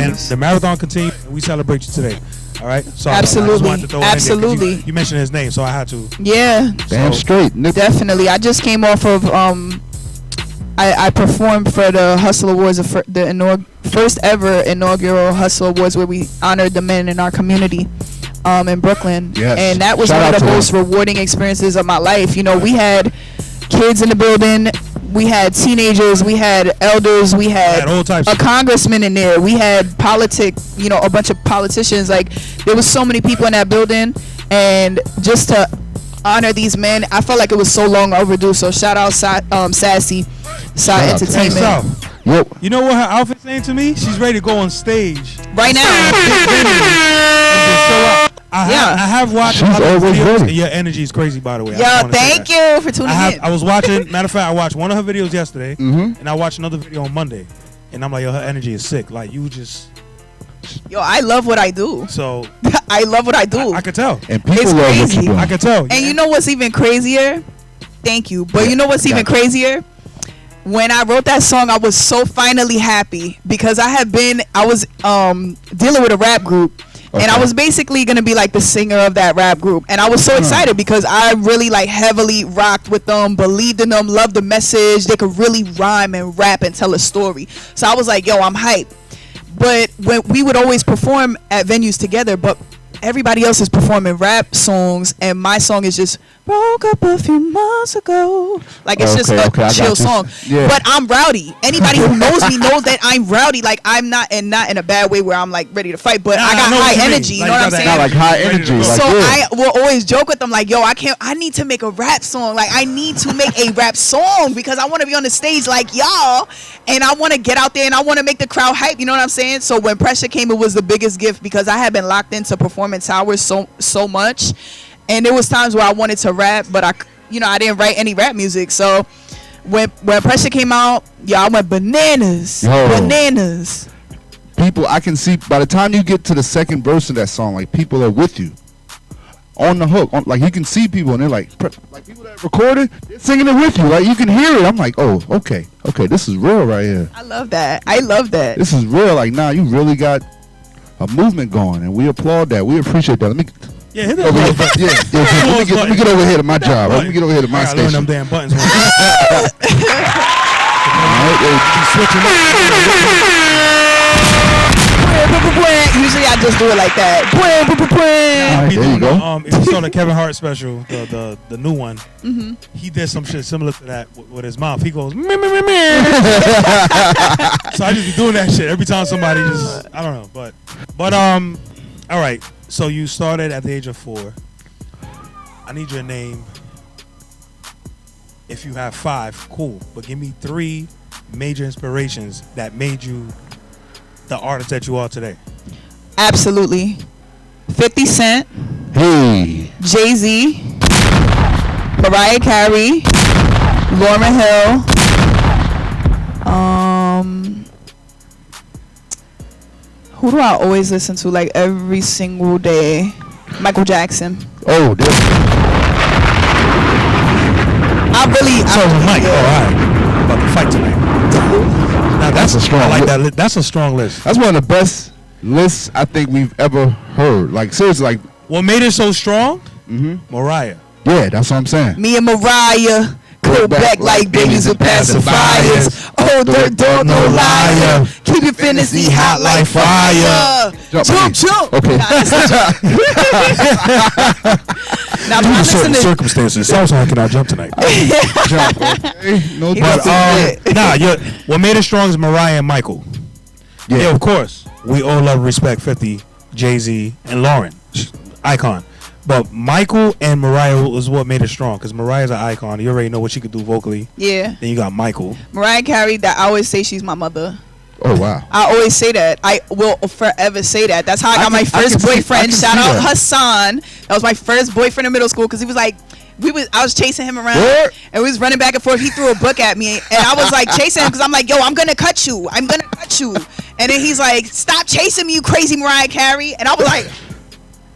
And the marathon continues, and we celebrate you today. All right. So absolutely. Absolutely. You mentioned his name, so I had to. Yeah. Damn straight. Definitely. I just came off of I performed for the Hustle Awards, the first ever inaugural Hustle Awards, where we honored the men in our community in Brooklyn. Yes. And that was one of the most rewarding experiences of my life. You know, we had kids in the building, we had teenagers, we had elders, we had all types a congressman in there, we had a bunch of politicians. Like, there was so many people in that building, and just to honor these men, I felt like it was so long overdue. So shout out Sassy Side Entertainment. Yep. You know what her outfit's saying to me? She's ready to go on stage right now. I have watched other videos, and your energy is crazy, by the way. Yo, thank you for tuning in. I was watching, matter of fact, I watched one of her videos yesterday, and I watched another video on Monday, and I'm like, yo, her energy is sick. Like, you just... Yo, I love what I do. So... I love what I do. I could tell. And people love what you do. I could tell. And you know what's even crazier? Thank you. But you know what's even crazier? When I wrote that song, I was so finally happy because I was dealing with a rap group. Okay. And I was basically going to be like the singer of that rap group. And I was so excited because I really like heavily rocked with them, believed in them, loved the message. They could really rhyme and rap and tell a story. So I was like, yo, I'm hyped. But when we would always perform at venues together, but everybody else is performing rap songs, and my song is just broke up a few months ago. Like, it's just a chill song. Yeah. But I'm rowdy. Anybody who knows me knows that I'm rowdy. Like, I'm not in a bad way where I'm like ready to fight, but I got high energy. You know what I'm saying? Not like high energy. So I will always joke with them like, yo, I need to make a rap song. Like, I need to make a rap song because I want to be on the stage like y'all, and I want to get out there and I want to make the crowd hype. You know what I'm saying? So when pressure came, it was the biggest gift because I had been locked into performance hours so much, and there was times where I wanted to rap, but I didn't write any rap music. So when pressure came out, I went bananas. Bananas. People, I can see by the time you get to the second verse of that song, like, people are with you on the hook. Like, you can see people, and they're like people that recorded, they're singing it with you. Like, you can hear it. I'm like, oh, okay, this is real right here. I love that. This is real. Like, nah, you really got a movement going, and we applaud that. We appreciate that. Let me hit that. Let me get over here to my job. Let me get over here to my station. Learn them damn buttons. Usually I just do it like that. There you go. If you saw the Kevin Hart special, the new one, he did some shit similar to that with his mouth. He goes, meh, meh, meh, meh. So I just be doing that shit every time somebody just, I don't know, but all right. So you started at the age of 4. I need your name. If you have 5, cool. But give me 3 major inspirations that made you the artist that you are today. Absolutely. 50 Cent. Hey. Jay-Z. Mariah Carey. Lauryn Hill. Who do I always listen to like every single day? Michael Jackson. Oh, definitely. Mike. All right. About to fight tonight. Now that's a strong. I like that. That's a strong list. That's one of the best lists I think we've ever heard. Like, seriously, like, what made it so strong? Mariah. Yeah, that's what I'm saying. Me and Mariah go back like babies with pacifiers. Oh, dirt dog, no liar. Keep your fantasy hot like fire. Jump. Okay. Now, due to certain circumstances, sounds like I jump tonight. Jump. Okay. No doubt. What made it strong is Mariah and Michael. Yeah, of course. We all love, respect 50, Jay-Z, and Lauren. Icon. But Michael and Mariah was what made it strong, because Mariah's an icon. You already know what she could do vocally. Yeah. Then you got Michael. Mariah Carey, that I always say she's my mother. Oh, wow. I always say that. I will forever say that. That's how I got my first boyfriend. Shout out Hassan. That was my first boyfriend in middle school, because he was like, I was chasing him around, and we was running back and forth. He threw a book at me, and I was like chasing him because I'm like, yo, I'm gonna cut you. And then he's like, stop chasing me, you crazy Mariah Carey. And I was like,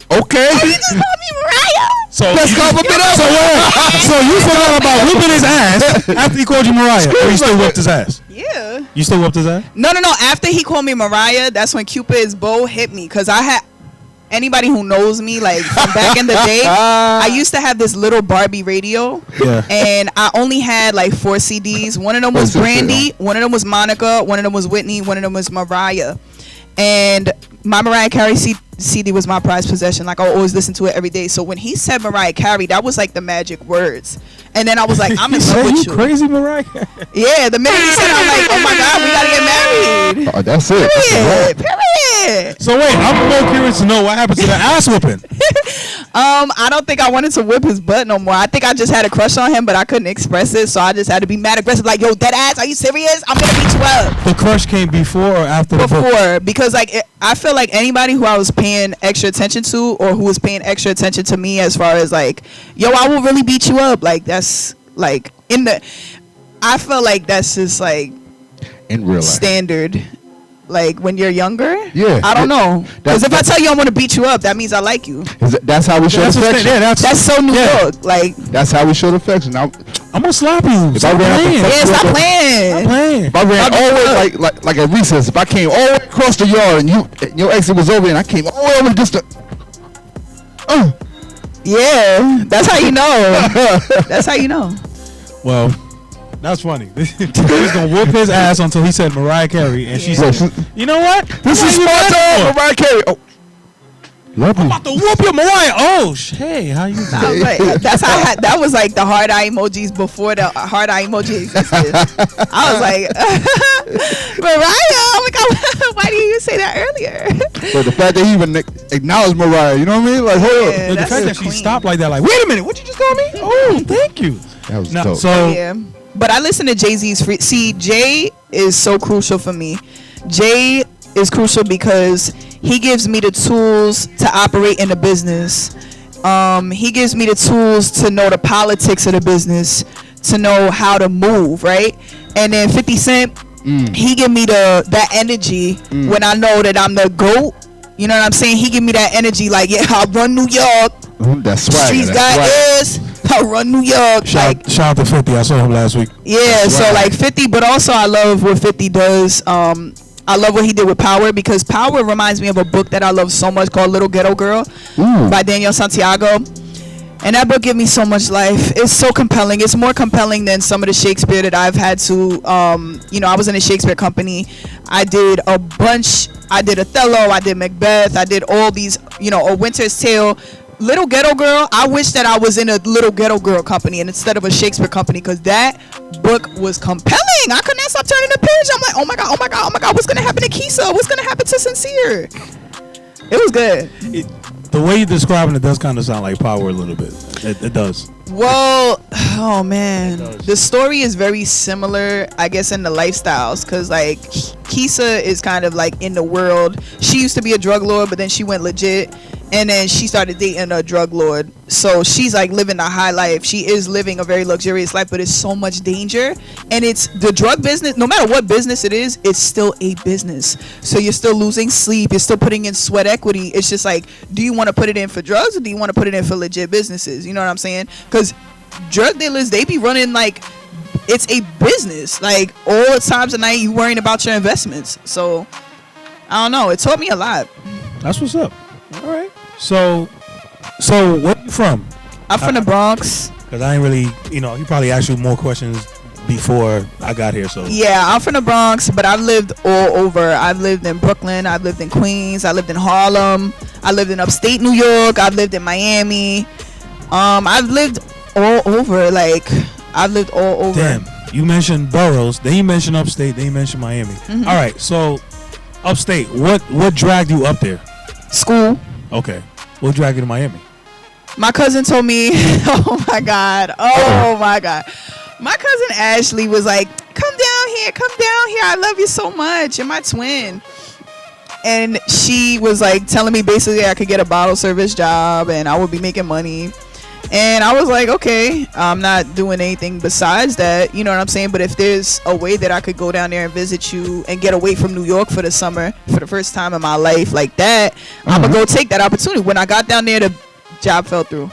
okay. Oh, you just called me Mariah? So let's call him up. So you forgot about whooping his ass after he called you Mariah, or he still whipped his ass? Yeah. You still whooped his ass? No. After he called me Mariah, that's when Cupid's bow hit me. Because I had... Anybody who knows me, like, from back in the day, I used to have this little Barbie radio. Yeah. And I only had, like, 4 CDs. One of them was Brandy. One of them was Monica. One of them was Whitney. One of them was Mariah. And my Mariah Carey CD was my prized possession. Like, I always listen to it every day. So when he said Mariah Carey, that was like the magic words. And then I was like, I'm in love with you. Crazy Mariah Carey. Yeah, the minute he said it, I'm like, oh my God, we gotta get married. Oh, that's it. Period. So wait, I'm more curious to know what happened to the ass whooping. I don't think I wanted to whip his butt no more. I think I just had a crush on him, but I couldn't express it, so I just had to be mad aggressive. Like, yo, that ass, are you serious? I'm gonna beat you up. The crush came before or after the book? Before, because like I feel like anybody who I was paying extra attention to, or who was paying extra attention to me, as far as like, yo, I will really beat you up. Like that's like I feel like that's just like in real life standard. Like when you're younger, yeah. I don't know, because if I tell you I'm gonna beat you up, that means I like you. That's how we show affection. That's so New York. Like that's how we show affection. Now I'm gonna slap you. Stop playing. Stop playing. If I ran always like at recess, if I came all the way across the yard and your exit was over and I came all the way over the distance. Yeah, that's how you know. That's how you know. Well, that's funny. He's gonna whoop his ass until he said Mariah Carey, and she said, "You know what? This is Sparta, Mariah Carey." Oh, love you. I'm about to whoop your Mariah. Oh, hey, how you doing? Like, that's how that was like the hard eye emojis before the hard eye emoji existed. I was like, Mariah, oh my God, why didn't you say that earlier? But the fact that he even acknowledged Mariah, you know what I mean? Like, hold Yeah, up. The fact that she stopped like that, like, wait a minute, what you just call me? Oh, thank you. That was dope. So yeah. But I listen to Jay-Z's free. See, Jay is so crucial for me. Jay is crucial because he gives me the tools to operate in the business. He gives me the tools to know the politics of the business, to know how to move, right? And then 50 Cent, he give me that energy when I know that I'm the GOAT. You know what I'm saying? He give me that energy like, yeah, I run New York. That's swagger. Streets got ears. I run New York. Shout out to 50. I saw him last week. Yeah, so like 50, but also I love what 50 does. I love what he did with Power, because Power reminds me of a book that I love so much called Little Ghetto Girl by Daniel Santiago. And that book gave me so much life. It's so compelling. It's more compelling than some of the Shakespeare that I've had to, I was in a Shakespeare company. I did a bunch. I did Othello. I did Macbeth. I did all these, A Winter's Tale. Little Ghetto Girl, I wish that I was in a Little Ghetto Girl company and instead of a Shakespeare company, because that book was compelling. I could not stop turning the page. I'm like, oh my God, what's going to happen to Keisha? What's going to happen to Sincere? It was good. The way you're describing it does kind of sound like Power a little bit. It does. Well, oh man, the story is very similar, I guess, in the lifestyles, because like Keisha is kind of like in the world. She used to be a drug lord, but then she went legit, and then she started dating a drug lord. So she's like living a high life. She is living a very luxurious life, but it's so much danger. And it's the drug business. No matter what business it is, it's still a business. So you're still losing sleep. You're still putting in sweat equity. It's just like, do you want to put it in for drugs or do you want to put it in for legit businesses? You know what I'm saying? Because drug dealers, they be running like it's a business. Like all the times of night, you worrying about your investments. So I don't know. It taught me a lot. That's what's up. All right. So where you from? I'm from the Bronx. Because I ain't really, he probably asked you more questions before I got here. So yeah, I'm from the Bronx, but I've lived all over. I've lived in Brooklyn. I've lived in Queens. I lived in Harlem. I lived in upstate New York. I've lived in Miami. I've lived all over. Like I've lived all over. Damn, you mentioned boroughs. Then you mentioned upstate. Then you mentioned Miami. Mm-hmm. All right, so upstate. What dragged you up there? School. Okay. What dragged you to Miami? My cousin told me, oh my God. My cousin Ashley was like, come down here. I love you so much. You're my twin. And she was like telling me basically I could get a bottle service job and I would be making money. And I was like, okay, I'm not doing anything besides that. You know what I'm saying? But if there's a way that I could go down there and visit you and get away from New York for the summer for the first time in my life like that, I'm going to go take that opportunity. When I got down there, the job fell through.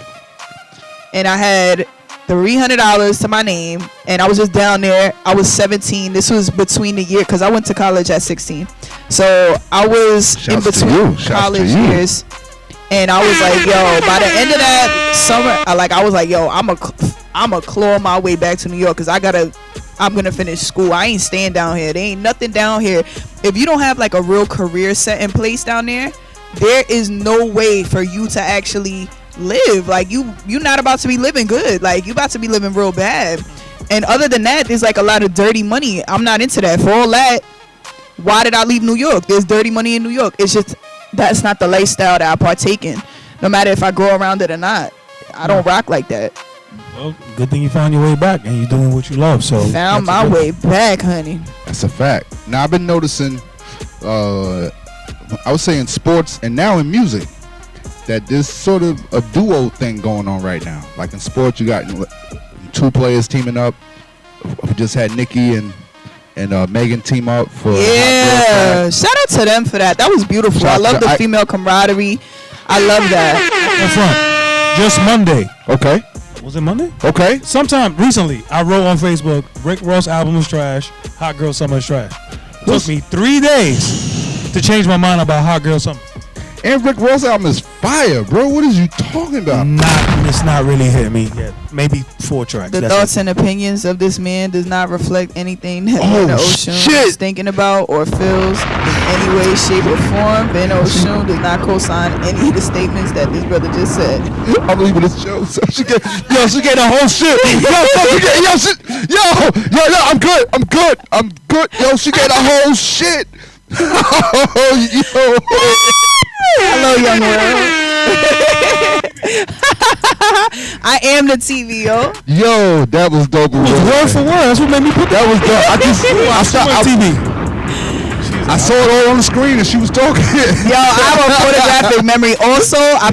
And I had $300 to my name, and I was just down there. I was 17. This was between the year because I went to college at 16, so I was in between college years. And I was like, yo, by the end of that summer, I was like, yo, I'm a claw my way back to New York because I'm gonna finish school. I ain't staying down here. There ain't nothing down here. If you don't have like a real career set in place down there is no way for you to actually live. Like you're not about to be living good. Like you about to be living real bad. And other than that, there's like a lot of dirty money. I'm not into that. For all that, why did I leave New York? There's dirty money in New York. It's just that's not the lifestyle that I partake in. No matter if I grow around it or not, I don't rock like that. Well, good thing you found your way back and you're doing what you love. So found my way back, honey. That's a fact. Now I've been noticing, I was saying sports and now in music, that there's sort of a duo thing going on right now. Like in sports, you got 2 players teaming up. We just had Nicki and Megan team up for shout out to them for that. That was beautiful. I love the female camaraderie. I love that. Just Monday. Okay. Was it Monday? Okay. Sometime recently, I wrote on Facebook, Rick Ross album is trash, Hot Girl Summer is trash. Took me 3 days to change my mind about Hot Girl Summer. And Rick Ross album is fire, bro. What is you talking about? It's not really hitting me yet. Maybe 4 tracks. The thoughts and opinions of this man does not reflect anything that Vannahoshun is thinking about or feels in any way, shape, or form. Vannahoshun does not co-sign any of the statements that this brother just said. I'm leaving this show. So she get the whole shit. Yo, I'm good. Yo, she get the whole shit. Yo. Hello, young world. I am the TV, yo. Yo, that was dope. Word for word. That's what made me put that. Was dope. I saw TV. I saw it all on the screen and she was talking. Yo, I have a photographic memory. Also, I